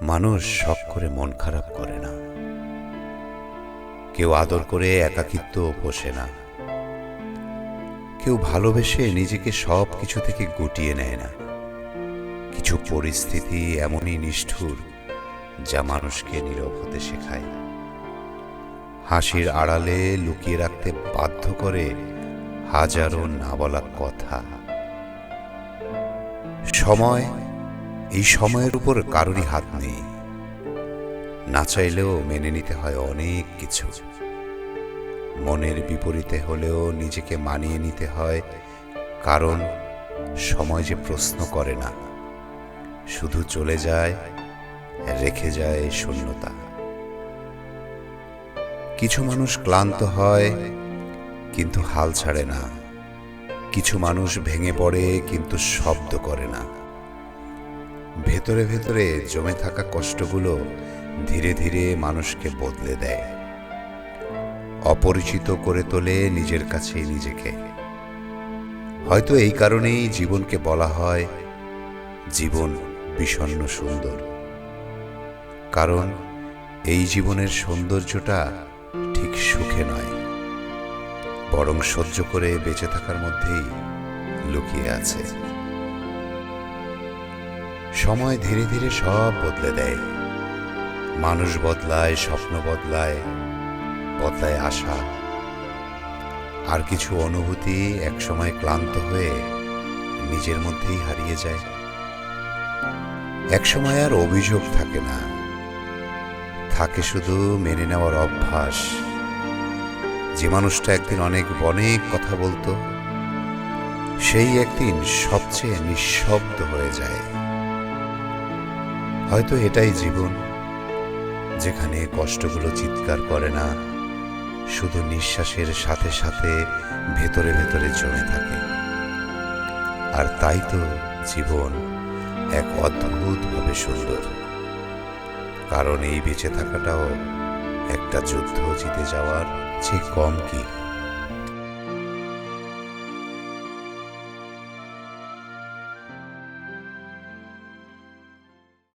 মানুষ শখ করে মন খারাপ করে না, কেউ আদর করে একাকিত্ব পোষে না, কেউ ভালোবেসে নিজেকে সব কিছু থেকে গুটিয়ে নেয় না। কিছু পরিস্থিতি এমনই নিষ্ঠুর যা মানুষকে নীরব হতে শেখায়, হাসির আড়ালে লুকিয়ে রাখতে বাধ্য করে হাজারো না বলা কথা। সময়, এই সময়ের উপর কারোরই হাত নেই, না চাইলেও মেনে নিতে হয় অনেক কিছু। মনের বিপরীতে হলেও নিজেকে মানিয়ে নিতে হয়, কারণ সময় যে প্রশ্ন করে না, শুধু চলে যায়, রেখে যায় শূন্যতা। কিছু মানুষ ক্লান্ত হয় কিন্তু হাল ছাড়ে না, কিছু মানুষ ভেঙে পড়ে কিন্তু শব্দ করে না। ভেতরে ভেতরে জমে থাকা কষ্টগুলো ধীরে ধীরে মানুষকে বদলে দেয়, অপরিচিত করে তোলে নিজের কাছেই নিজেকে। হয়তো এই কারণেই জীবনকে বলা হয় জীবন বিষণ্ণ সুন্দর, কারণ এই জীবনের সৌন্দর্যটা ঠিক সুখে নয়, বরং সহ্য করে বেঁচে থাকার মধ্যেই লুকিয়ে আছে। সময় ধীরে ধীরে সব বদলে দেয়, মানুষ বদলায়, স্বপ্ন বদলায়, বদলায় আশা। আর কিছু অনুভূতি একসময় ক্লান্ত হয়ে নিজের মধ্যেই হারিয়ে যায়। একসময় আর অভিযোগ থাকে না, থাকে শুধু মেনে নেওয়ার অভ্যাস। যে মানুষটা একদিন অনেক অনেক কথা বলতো, সেই একদিন সবচেয়ে নিঃশব্দ হয়ে যায়। হয়তো এটাই জীবন, যেখানে কষ্টগুলো চিৎকার করে না, শুধু নিঃশ্বাসের সাথে সাথে ভেতরে ভেতরে জমে থাকে। আর তাই তো জীবন এক অদ্ভুতভাবে সুন্দর, কারণ এই বেঁচে থাকাটাও একটা যুদ্ধ জিতে যাওয়ার চেয়ে কম কি।